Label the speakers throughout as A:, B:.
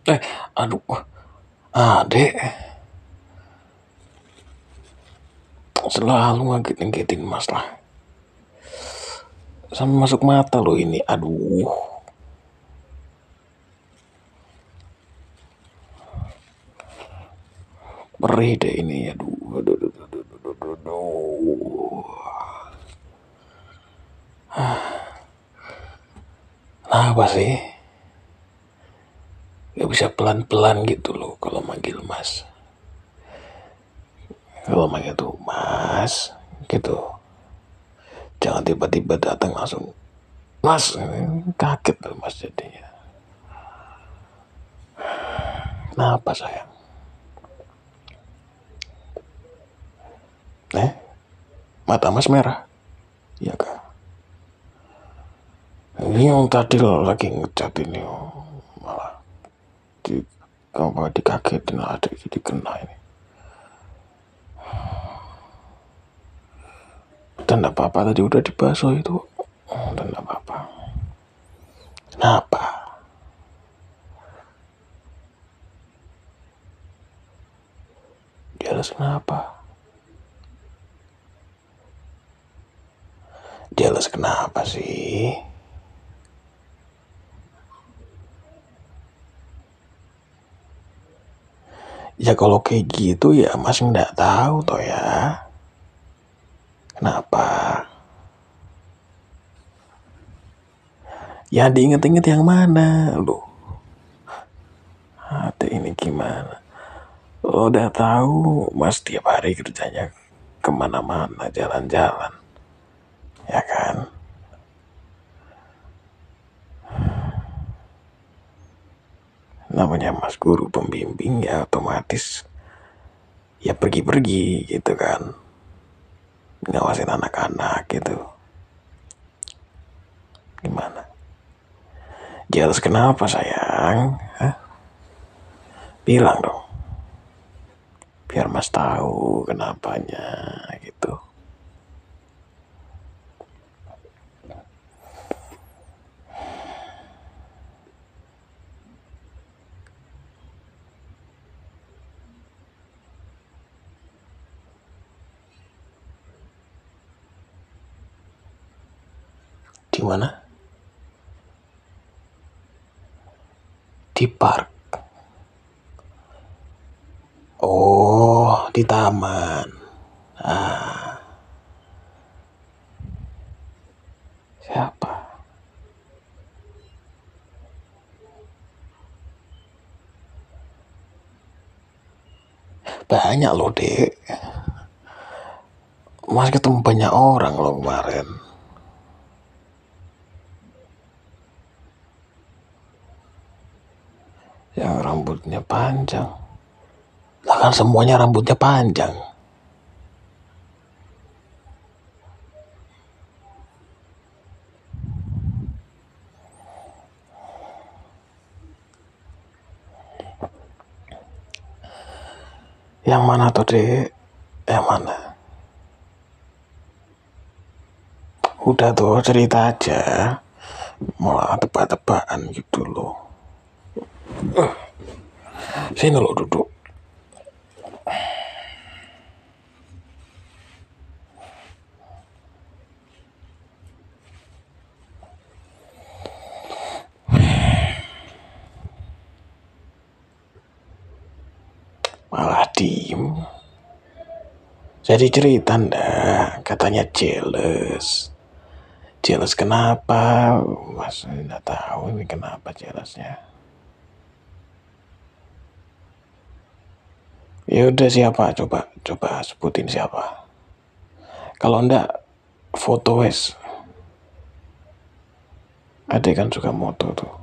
A: Eh, aduh, adek selalu ngagetin mas lah. Sampai masuk mata loh ini, aduh. Perih deh ini, aduh. Apa sih? Gak bisa pelan-pelan gitu loh kalau manggil mas. Kalau manggil tuh mas, gitu. Jangan tiba-tiba datang langsung mas, kaget loh mas jadinya. Kenapa sayang? Mata mas merah, iya kak? Ini yang tadi lo lagi ngecat ini, malah di apa dikagetin, ada jadi kena ini. Dan gak apa-apa, tadi udah dibasuh itu. Dan gak apa-apa. Kenapa? Jelas kenapa? Jelas kenapa sih? Ya kalau kayak gitu ya mas nggak tahu toh ya. Kenapa? Ya diinget-inget yang mana loh? Hati ini gimana? Lo udah tahu mas tiap hari kerjanya kemana-mana, jalan-jalan, ya kan? Namanya mas guru pembimbing ya otomatis ya pergi-pergi gitu kan, ngawasin anak-anak gitu. Gimana? Jelas kenapa sayang? Hah? Bilang dong, biar mas tahu kenapanya gitu. Di mana? Di park. Oh, di taman. Ah, siapa? Banyak loh, Dek. Mas ketemu banyak orang loh kemarin. Yang rambutnya panjang. Lah kan semuanya rambutnya panjang. Yang mana tuh, Dek? Yang mana? Udah tuh cerita aja. Malah tebak-tebakan gitu loh. Sini lo duduk. Malah diem. Jadi cerita ndak, katanya jealous. Jealous kenapa? Mas nggak tahu ini kenapa jealousnya. Ya udah siapa? Coba sebutin siapa. Kalau ndak foto wes. Adek kan suka moto tuh.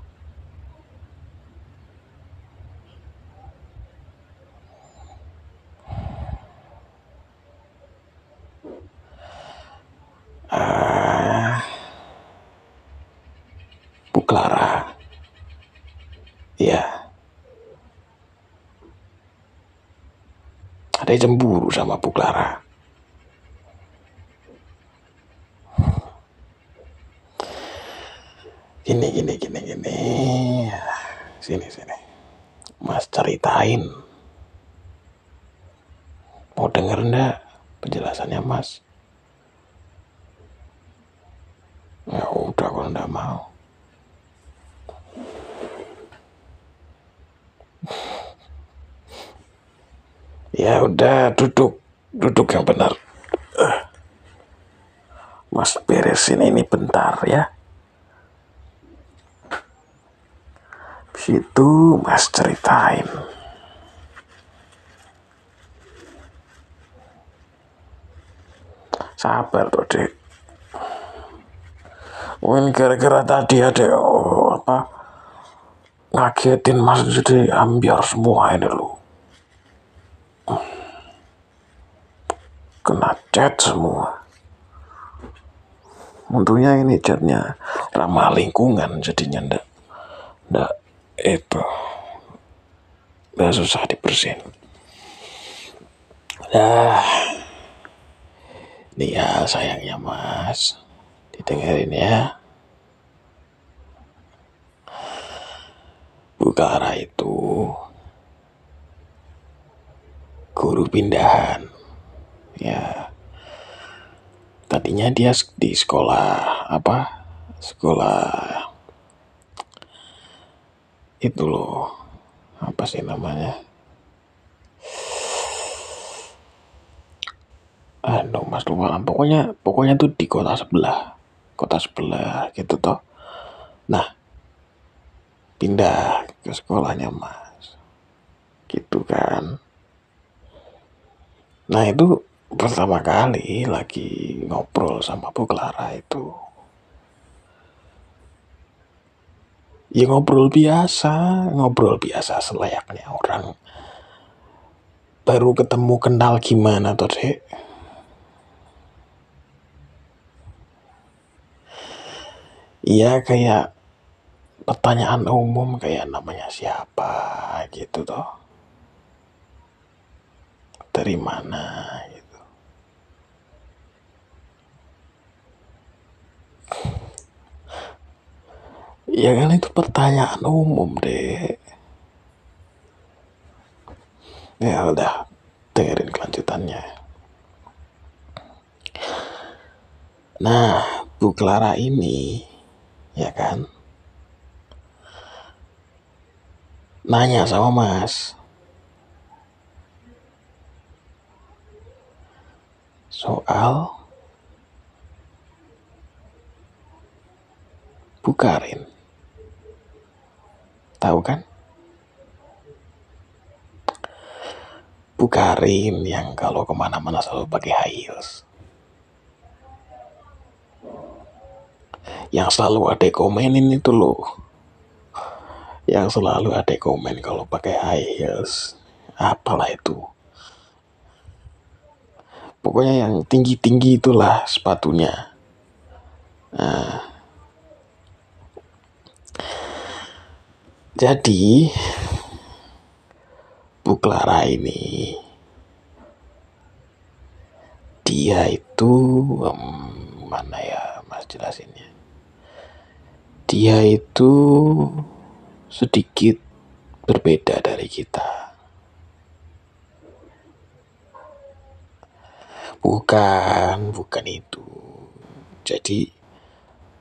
A: Ah, Bu Clara. Iya. Ada yang cemburu sama Bu Clara. Gini. Sini. Mas ceritain. Mau denger ndak penjelasannya Mas? Ya udah kalau ndak mau. Ya udah, duduk yang benar. Mas beresin ini bentar ya. Situ Mas ceritain. Sabar tuh dek. Mungkin gara-gara tadi ada ngagetin Mas jadi ambiar semua ini lo. Kena chat semua. Untungnya ini chatnya ramah lingkungan, jadinya ndak itu ndak susah dibersihin. Nih ya sayangnya Mas, didengerin ya. Bu Clara itu guru pindahan. Ya, tadinya dia di sekolah sekolah itu loh, apa sih namanya, Mas lupa. Pokoknya tuh di kota sebelah gitu toh. Nah, pindah ke sekolahnya Mas gitu kan. Nah itu pertama kali lagi ngobrol sama Bu Clara itu, ya ngobrol biasa selayaknya orang baru ketemu, kenal gimana tuh dek. Iya kayak pertanyaan umum, kayak namanya siapa gitu toh, dari mana gitu. Ya kan itu pertanyaan umum dek. Ya udah, dengerin kelanjutannya. Nah, Bu Clara ini, ya kan, nanya sama Mas soal Bu Karin. Tahu kan? Bu Karin yang kalau kemana-mana selalu pakai high heels. Yang selalu ada komenin itu loh. Yang selalu ada komen kalau pakai high heels. Apalah itu. Pokoknya yang tinggi-tinggi itulah sepatunya. Nah, jadi Bu Clara ini, dia itu mana ya Mas jelasinnya. Dia itu sedikit berbeda dari kita. Bukan itu. Jadi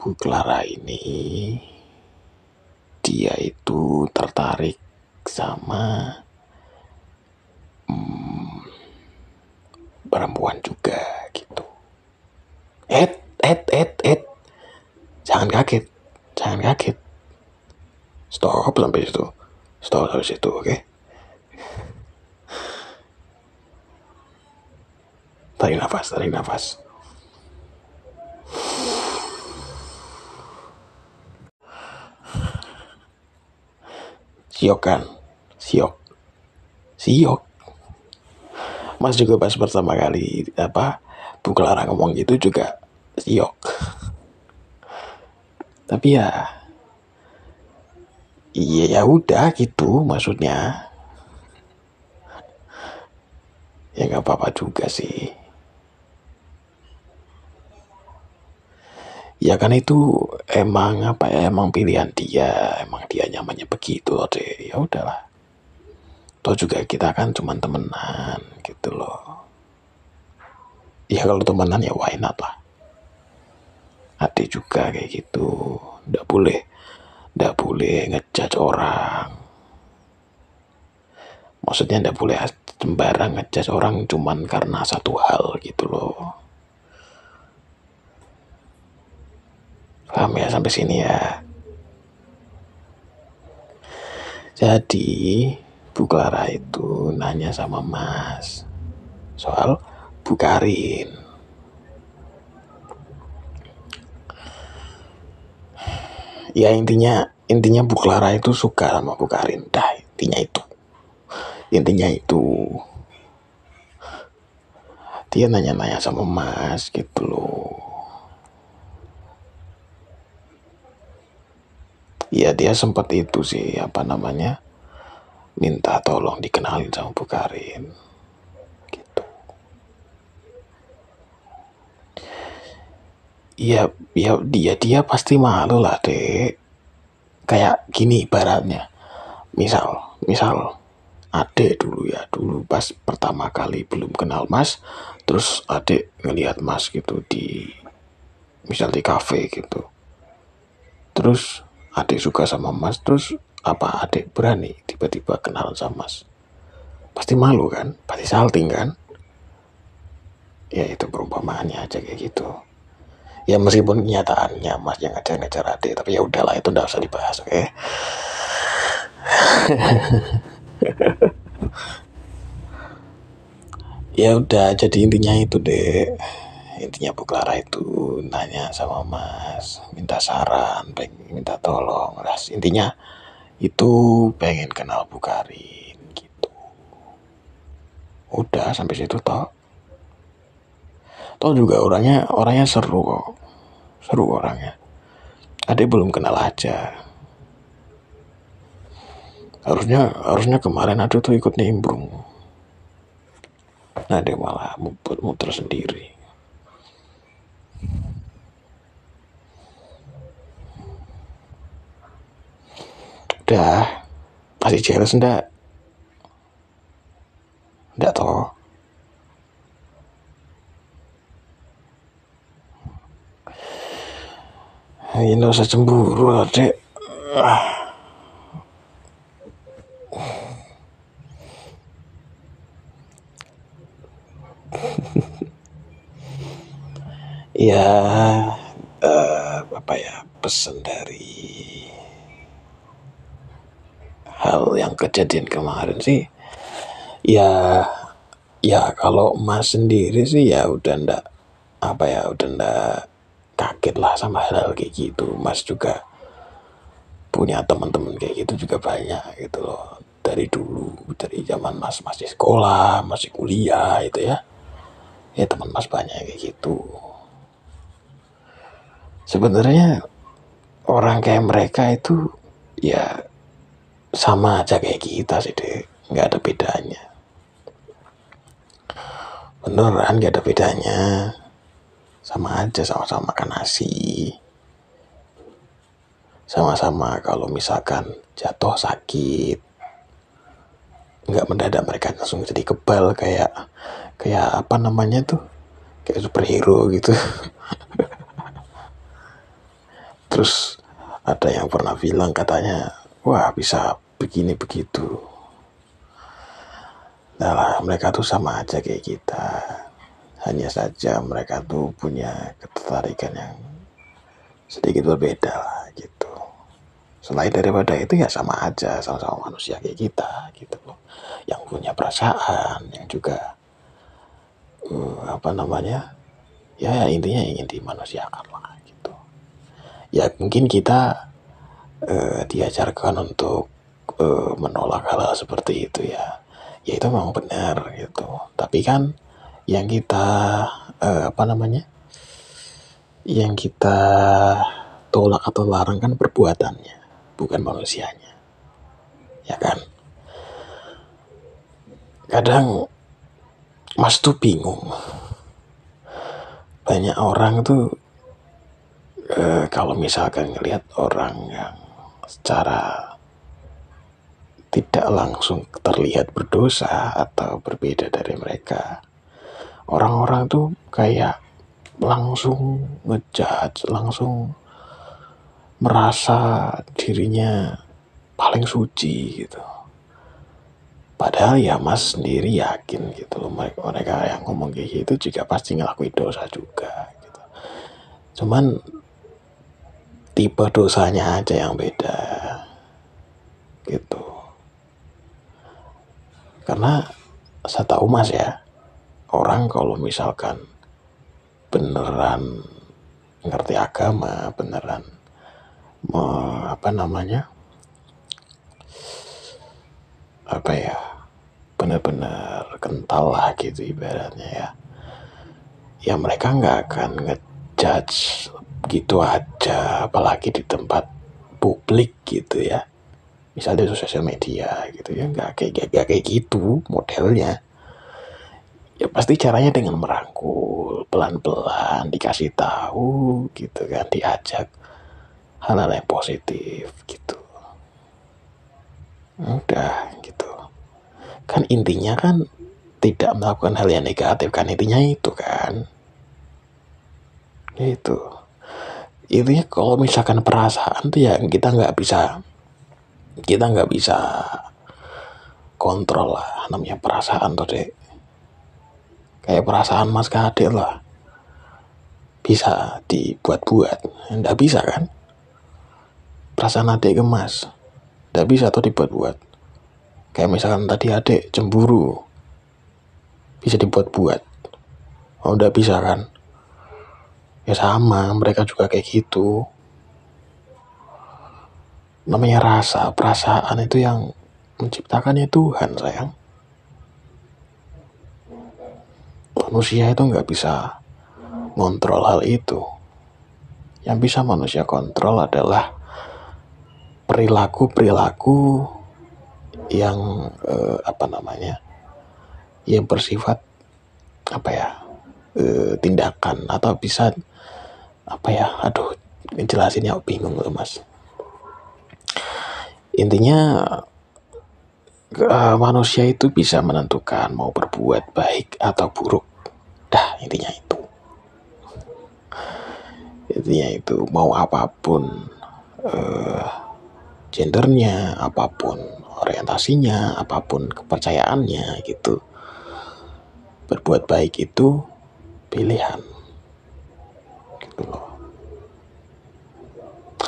A: Bu Clara ini, dia itu tertarik sama perempuan juga gitu. Jangan kaget. Stop sampai situ, oke? Tarik nafas. Siok kan? Siok. Mas juga pas pertama kali Bu Clara ngomong gitu juga siok. Tapi ya udah gitu maksudnya. Ya nggak apa-apa juga sih. Ya kan itu emang emang pilihan dia, emang dia nyamannya begitu deh. Ya udahlah. Toh juga kita kan cuma temenan gitu loh. Ya kalau temenan ya why not lah. Ada juga kayak gitu. Nggak boleh ngejudge orang. Maksudnya nggak boleh sembarang ngejudge orang cuman karena satu hal gitu loh. Paham ya sampai sini ya. Jadi Bu Clara itu nanya sama Mas soal Bu Karin. Ya intinya Bu Clara itu suka sama Bu Karin. Dah intinya itu dia nanya-nanya sama Mas gitu loh. Ya dia sempat itu sih apa namanya minta tolong dikenalin sama Bu Karin gitu. Ya dia pasti malu lah dek. Kayak gini ibaratnya. Misal adek dulu pas pertama kali belum kenal Mas, terus adek ngelihat Mas gitu misal di kafe gitu, terus adek suka sama Mas, terus apa adek berani tiba-tiba kenal sama Mas? Pasti malu kan, pasti salting kan. Ya itu perumpamaannya aja kayak gitu. Ya meskipun kenyataannya Mas yang ngejar-ngejar adek, tapi ya udahlah itu udah usah dibahas, oke? Ya udah, jadi intinya itu deh. Intinya Bu Clara itu nanya sama Mas, minta saran, minta tolong. Intinya itu pengen kenal Bu Karin gitu. Udah sampai situ toh. Toh juga orangnya seru kok. Seru orangnya. Adek belum kenal aja. Harusnya kemarin Adek tuh ikut nimbrung. Nah dia malah muter sendiri. Udah, masih jealous ndak? Ndak toh. Ya nggak usah cemburu Adek. Ya apa ya, pesan dari hal yang kejadian kemarin sih ya kalau Mas sendiri sih ya udah ndak kaget lah sama hal kayak gitu. Mas juga punya teman-teman kayak gitu juga banyak gitu loh, dari dulu, dari zaman Mas masih sekolah, masih kuliah itu ya teman Mas banyak kayak gitu. Sebenarnya orang kayak mereka itu ya sama aja kayak kita sih deh, nggak ada bedanya. Beneran nggak ada bedanya, sama aja, sama-sama makan nasi, sama-sama kalau misalkan jatuh sakit nggak mendadak mereka langsung jadi kebal kayak kayak apa namanya tuh, kayak superhero gitu. Terus ada yang pernah bilang katanya, wah bisa begini begitu. Nah lah, mereka tuh sama aja kayak kita. Hanya saja mereka tuh punya ketertarikan yang sedikit berbeda lah gitu. Selain daripada itu ya sama aja, sama-sama manusia kayak kita gitu loh. Yang punya perasaan, yang juga apa namanya, ya intinya ingin dimanusiakan lah gitu. Ya mungkin kita diajarkan untuk menolak hal-hal seperti itu ya itu memang benar gitu. Tapi kan yang kita apa namanya, yang kita tolak atau larang kan perbuatannya, bukan manusianya, ya kan? Kadang Mas tuh bingung, banyak orang tuh kalau misalkan ngelihat orang yang secara tidak langsung terlihat berdosa atau berbeda dari mereka. Orang-orang tuh kayak langsung ngejudge, langsung merasa dirinya paling suci gitu. Padahal ya Mas sendiri yakin gitu loh, mereka yang ngomong kayak gitu juga pasti ngelakuin dosa juga gitu. Cuman tipe dosanya aja yang beda gitu. Karena setahu Mas ya, orang kalau misalkan beneran ngerti agama, beneran bener-bener kental lah gitu ibaratnya ya mereka nggak akan ngejudge gitu aja, apalagi di tempat publik gitu ya, misalnya di sosial media gitu ya, nggak kayak gitu modelnya. Ya pasti caranya dengan merangkul, pelan-pelan dikasih tahu gitu kan, diajak hal-hal yang positif gitu. Udah gitu. Kan intinya kan tidak melakukan hal yang negatif kan, intinya itu kan. Itu. Intinya kalau misalkan perasaan tuh ya kita nggak bisa kontrol lah, namanya perasaan tuh dek. Kayak perasaan Mas ke adik lah, bisa dibuat-buat, nggak bisa kan? Perasaan adik ke Mas, nggak bisa tuh dibuat-buat. Kayak misalkan tadi adik cemburu, bisa dibuat-buat. Oh nggak bisa kan? Ya sama, mereka juga kayak gitu. Namanya rasa, perasaan itu yang menciptakannya Tuhan sayang. Manusia itu nggak bisa ngontrol hal itu. Yang bisa manusia kontrol adalah perilaku yang yang bersifat tindakan, atau bisa jelasinnya bingung loh Mas. Intinya manusia itu bisa menentukan mau berbuat baik atau buruk. Dah intinya itu mau apapun gendernya, apapun orientasinya, apapun kepercayaannya gitu, berbuat baik itu pilihan gitu loh.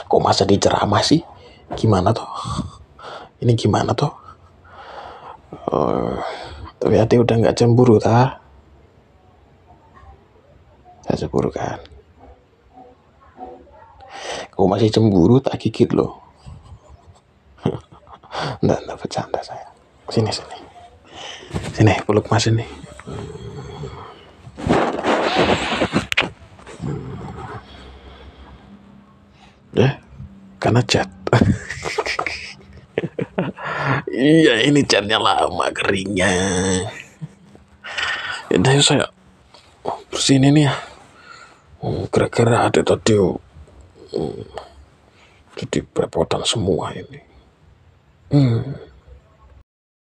A: Kok masa diceramah sih? Gimana tuh? Ini gimana tuh? Tapi hati udah nggak cemburu tah? Saya cemburu kan? Kok masih cemburu tak gigit loh. Nggak bercanda saya. Sini. Sini, peluk Mas ini. Karena cat. Iya, ini catnya lama keringnya. Ini saya bersihin ini ya. Gara-gara ada tadi jadi berepotan semua ini.